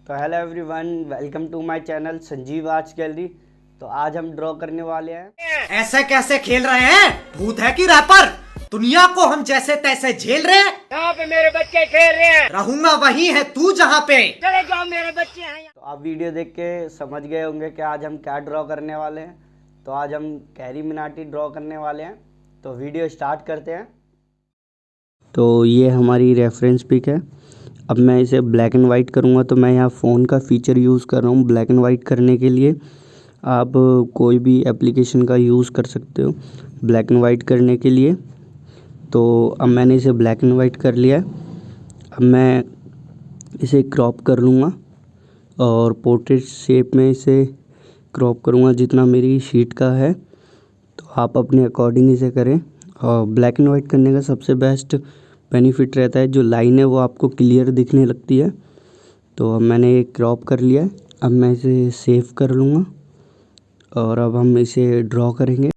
तो hello everyone, welcome to my channel Sanjeev arts gallery. तो आज हम ड्रॉ करने वाले हैं। ऐसे कैसे खेल रहे हैं? भूत है कि रैपर? दुनिया को हम जैसे तैसे झेल रहे हैं। यहाँ पे मेरे बच्चे खेल रहे हैं। रहूंगा वही है तू जहाँ पे। चले जाओ, मेरे बच्चे हैं। तो आप वीडियो देख के समझ गए होंगे कि आज हम क्या ड्रॉ करने वाले हैं। तो आज हम कैरी मिनाटी ड्रॉ करने वाले हैं। तो वीडियो स्टार्ट करते हैं। तो ये हमारी रेफरेंस पिक है। अब मैं इसे ब्लैक एंड वाइट करूँगा, तो मैं यहाँ फ़ोन का फ़ीचर यूज़ कर रहा हूँ ब्लैक एंड वाइट करने के लिए। आप कोई भी एप्लीकेशन का यूज़ कर सकते हो ब्लैक एंड वाइट करने के लिए। तो अब मैंने इसे ब्लैक एंड वाइट कर लिया है। अब मैं इसे क्रॉप कर लूँगा और पोर्ट्रेट शेप में इसे क्रॉप करूँगा जितना मेरी शीट का है। तो आप अपने अकॉर्डिंग इसे करें। और ब्लैक एंड वाइट करने का सबसे बेस्ट बेनिफिट रहता है, जो लाइन है वो आपको क्लियर दिखने लगती है। तो अब मैंने ये क्रॉप कर लिया है। अब मैं इसे सेव कर लूँगा और अब हम इसे ड्रॉ करेंगे।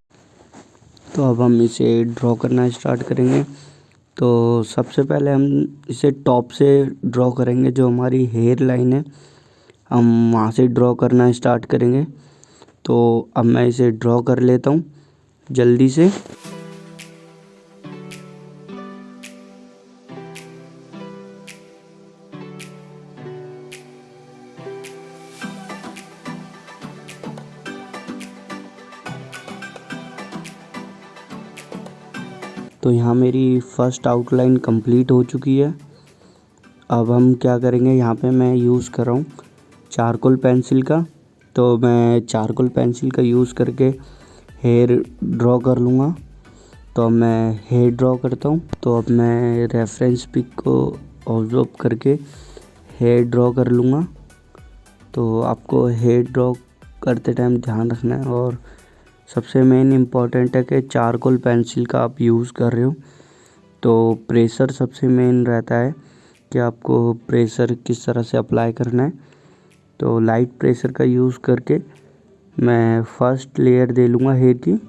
तो अब हम इसे ड्रॉ करना स्टार्ट करेंगे। तो सबसे पहले हम इसे टॉप से ड्रॉ करेंगे, जो हमारी हेयर लाइन है हम वहाँ से ड्रॉ करना स्टार्ट करेंगे। तो अब मैं इसे ड्रॉ कर लेता हूँ जल्दी से। तो यहाँ मेरी फ़र्स्ट आउटलाइन कंप्लीट हो चुकी है। अब हम क्या करेंगे, यहाँ पे मैं यूज़ कर रहा हूँ चारकोल पेंसिल का। तो मैं चारकोल पेंसिल का यूज़ करके हेयर ड्रॉ कर लूँगा। तो अब मैं हेयर ड्रॉ करता हूँ। तो अब मैं रेफरेंस पिक को ऑब्जर्व करके हेयर ड्रॉ कर लूँगा। तो आपको हेयर ड्रॉ करते टाइम ध्यान रखना है, और सबसे मेन इम्पॉर्टेंट है कि चारकोल पेंसिल का आप यूज़ कर रहे हो तो प्रेशर सबसे मेन रहता है कि आपको प्रेशर किस तरह से अप्लाई करना है। तो लाइट प्रेशर का यूज़ करके मैं फर्स्ट लेयर दे लूँगा हेयर की।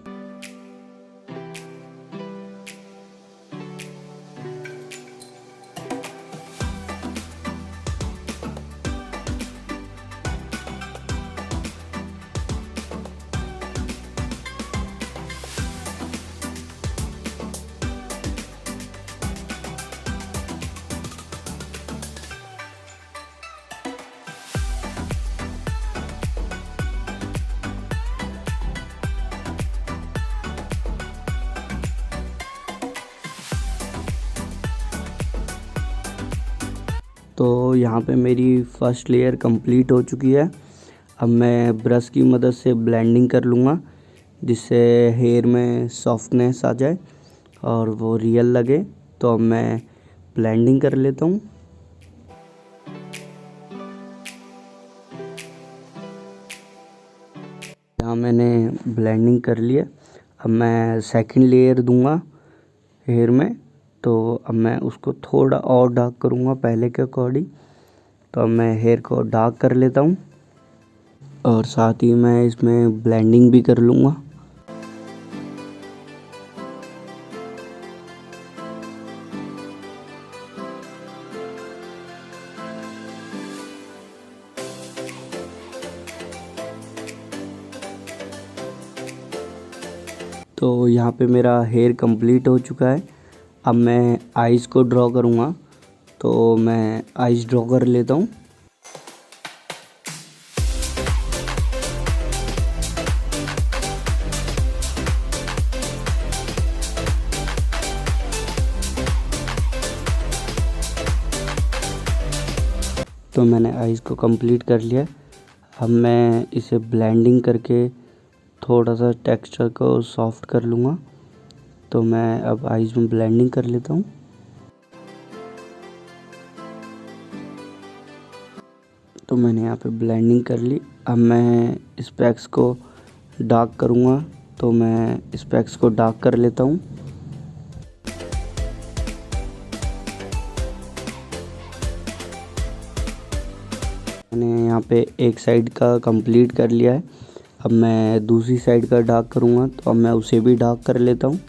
तो यहाँ पे मेरी फ़र्स्ट लेयर कंप्लीट हो चुकी है। अब मैं ब्रश की मदद से ब्लेंडिंग कर लूँगा, जिससे हेयर में सॉफ्टनेस आ जाए और वो रियल लगे। तो अब मैं ब्लेंडिंग कर लेता हूँ। यहाँ मैंने ब्लेंडिंग कर लिया। अब मैं सेकंड लेयर दूंगा हेयर में। तो अब मैं उसको थोड़ा और डार्क करूँगा पहले के अकॉर्डिंग। तो अब मैं हेयर को डार्क कर लेता हूँ और साथ ही मैं इसमें ब्लेंडिंग भी कर लूँगा। तो यहाँ पे मेरा हेयर कंप्लीट हो चुका है। अब मैं आइज़ को ड्रॉ करूँगा। तो मैं आइज़ ड्रॉ कर लेता हूँ। तो मैंने आइज़ को कंप्लीट कर लिया। अब मैं इसे ब्लेंडिंग करके थोड़ा सा टेक्सचर को सॉफ्ट कर लूँगा। तो मैं अब आइज़ में ब्लेंडिंग कर लेता हूँ। तो मैंने यहाँ पे ब्लेंडिंग कर ली। अब मैं स्पेक्स को डार्क करूँगा। तो मैं स्पेक्स को डार्क कर लेता हूँ। मैंने यहाँ पे एक साइड का कंप्लीट कर लिया है। अब मैं दूसरी साइड का डार्क करूँगा। तो अब मैं उसे भी डार्क कर लेता हूँ।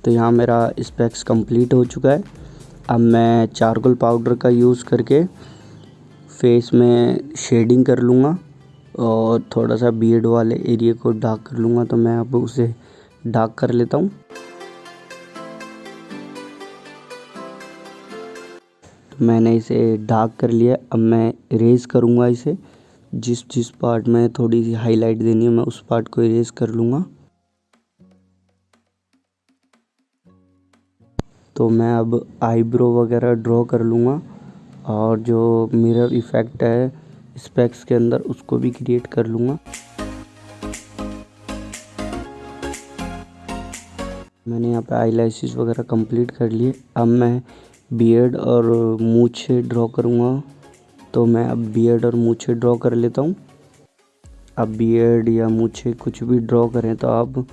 तो यहाँ मेरा स्पेक्स कंप्लीट हो चुका है। अब मैं चारकोल पाउडर का यूज़ करके फेस में शेडिंग कर लूँगा और थोड़ा सा बियर्ड वाले एरिया को डार्क कर लूँगा। तो मैं अब उसे डार्क कर लेता हूँ। तो मैंने इसे डार्क कर लिया। अब मैं इरेज करूँगा इसे। जिस पार्ट में थोड़ी सी हाईलाइट देनी है मैं उस पार्ट को इरेज कर लूँगा। तो मैं अब आईब्रो वगैरह ड्रॉ कर लूँगा और जो मिरर इफ़ेक्ट है स्पेक्स के अंदर उसको भी क्रिएट कर लूँगा। मैंने यहाँ पे आईलैशेस वगैरह कंप्लीट कर लिए। अब मैं बियर्ड और मूछें ड्रॉ करूँगा। तो मैं अब बियर्ड और मूछें ड्रॉ कर लेता हूँ। अब बियर्ड या मूछें कुछ भी ड्रॉ करें तो आप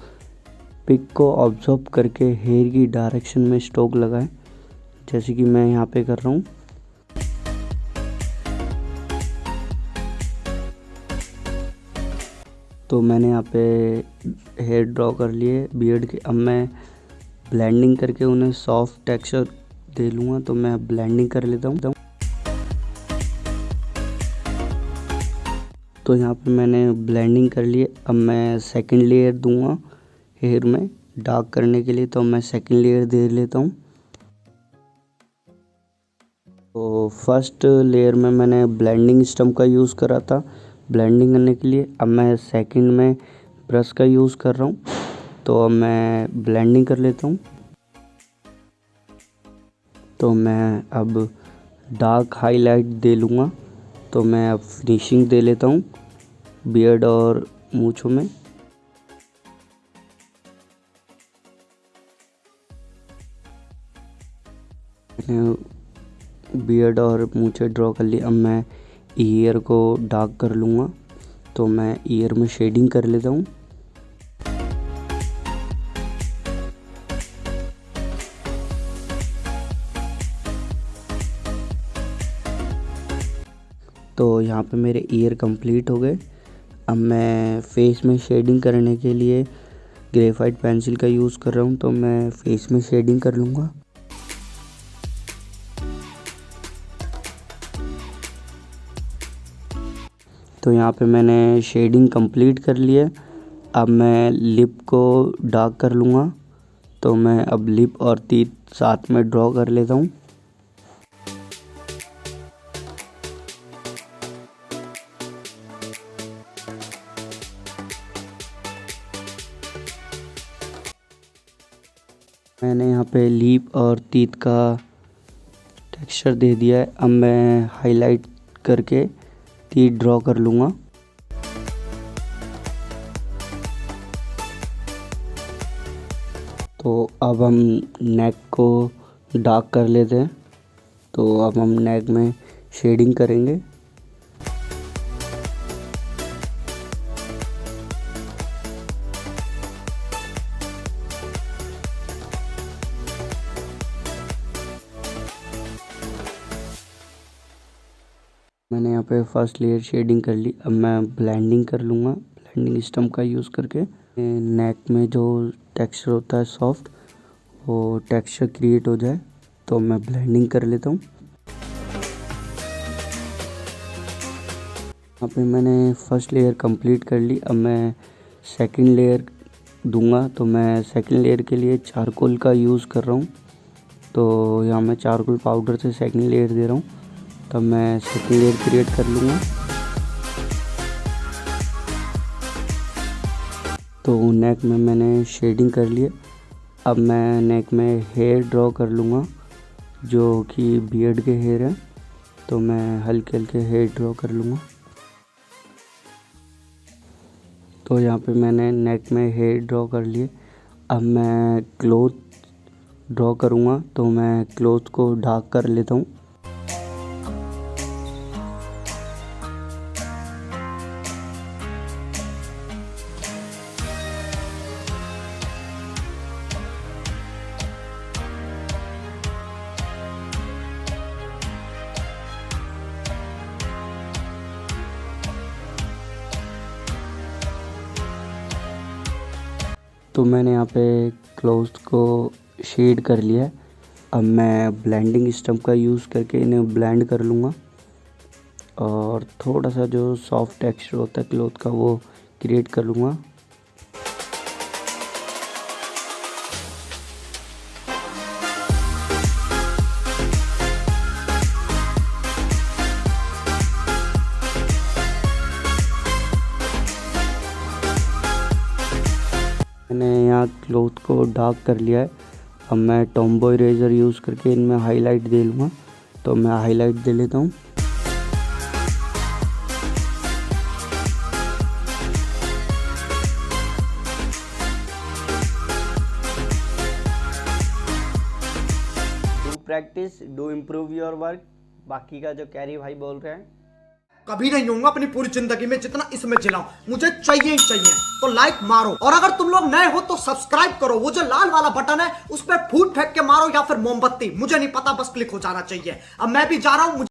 पिक को ऑब्जर्व करके हेयर की डायरेक्शन में स्ट्रोक लगाएं, जैसे कि मैं यहाँ पे कर रहा हूँ। तो मैंने यहाँ पे हेयर ड्रॉ कर लिए बियर्ड के। अब मैं ब्लेंडिंग करके उन्हें सॉफ्ट टेक्सचर दे लूँगा। तो मैं ब्लेंडिंग कर लेता हूँ। तो यहाँ पे मैंने ब्लेंडिंग कर लिए। अब मैं सेकंड लेयर दूंगा हेयर में डार्क करने के लिए। तो मैं सेकंड लेयर दे लेता हूँ। तो फर्स्ट लेयर में मैंने ब्लेंडिंग स्टम्प का यूज़ करा था ब्लेंडिंग करने के लिए। अब मैं सेकंड में ब्रश का यूज़ कर रहा हूँ। तो अब मैं ब्लेंडिंग कर लेता हूँ। तो मैं अब डार्क हाईलाइट दे लूँगा। तो मैं अब फिनिशिंग दे लेता हूँ बियर्ड और मूंछों में। बियर्ड और मूंछें ड्रॉ कर ली। अब मैं ईयर को डार्क कर लूँगा। तो मैं ईयर में शेडिंग कर लेता हूँ। तो यहाँ पे मेरे ईयर कंप्लीट हो गए। अब मैं फेस में शेडिंग करने के लिए ग्रेफाइट पेंसिल का यूज़ कर रहा हूँ। तो मैं फेस में शेडिंग कर लूँगा। तो यहाँ पे मैंने शेडिंग कंप्लीट कर लिया। अब मैं लिप को डार्क कर लूँगा। तो मैं अब लिप और टीथ साथ में ड्रॉ कर लेता हूँ। मैंने यहाँ पे लिप और टीथ का टेक्सचर दे दिया है। अब मैं हाईलाइट करके टीथ ड्रॉ कर लूँगा। तो अब हम नेक को डार्क कर लेते हैं। तो अब हम नेक में शेडिंग करेंगे। मैंने यहाँ पे फर्स्ट लेयर शेडिंग कर ली। अब मैं ब्लेंडिंग कर लूँगा ब्लेंडिंग स्टम्प का यूज़ करके। नेक में जो टेक्सचर होता है सॉफ्ट वो टेक्सचर क्रिएट हो जाए तो मैं ब्लेंडिंग कर लेता हूँ। यहाँ पे मैंने फर्स्ट लेयर कंप्लीट कर ली। अब मैं सेकंड लेयर दूंगा। तो मैं सेकंड लेयर के लिए चारकोल का यूज़ कर रहा हूँ। तो यहाँ मैं चारकोल पाउडर से सेकंड लेयर दे रहा हूँ। तब मैं सेकंड लेयर क्रिएट कर लूँगा। तो नेक में मैंने शेडिंग कर लिया। अब मैं नेक में हेयर ड्रॉ कर लूँगा जो कि बियर्ड के हेयर है। तो मैं हल्के हल्के हेयर ड्रॉ कर लूँगा। तो यहाँ पे मैंने नेक में हेयर ड्रॉ कर लिए। अब मैं क्लोथ ड्रॉ करूँगा। तो मैं क्लोथ को डार्क कर लेता हूँ। तो मैंने यहाँ पे क्लोथ को शेड कर लिया है। अब मैं ब्लेंडिंग स्टम्प का यूज़ करके इन्हें ब्लेंड कर लूँगा और थोड़ा सा जो सॉफ्ट टेक्सचर होता है क्लॉथ का वो क्रिएट कर लूँगा। मैंने यहाँ क्लॉथ को डार्क कर लिया है। अब मैं टॉम्बो इरेजर यूज़ करके इनमें हाईलाइट दे लूँगा, तो मैं हाईलाइट दे लेता हूँ। Do practice do improve your work, बाकी का जो कैरी भाई बोल रहे हैं। कभी नहीं होऊंगा अपनी पूरी जिंदगी में जितना इसमें चिल्लाऊं, मुझे चाहिए ही चाहिए। तो लाइक मारो, और अगर तुम लोग नए हो तो सब्सक्राइब करो। वो जो लाल वाला बटन है उस पर फूट फेंक के मारो या फिर मोमबत्ती, मुझे नहीं पता, बस क्लिक हो जाना चाहिए। अब मैं भी जा रहा हूं।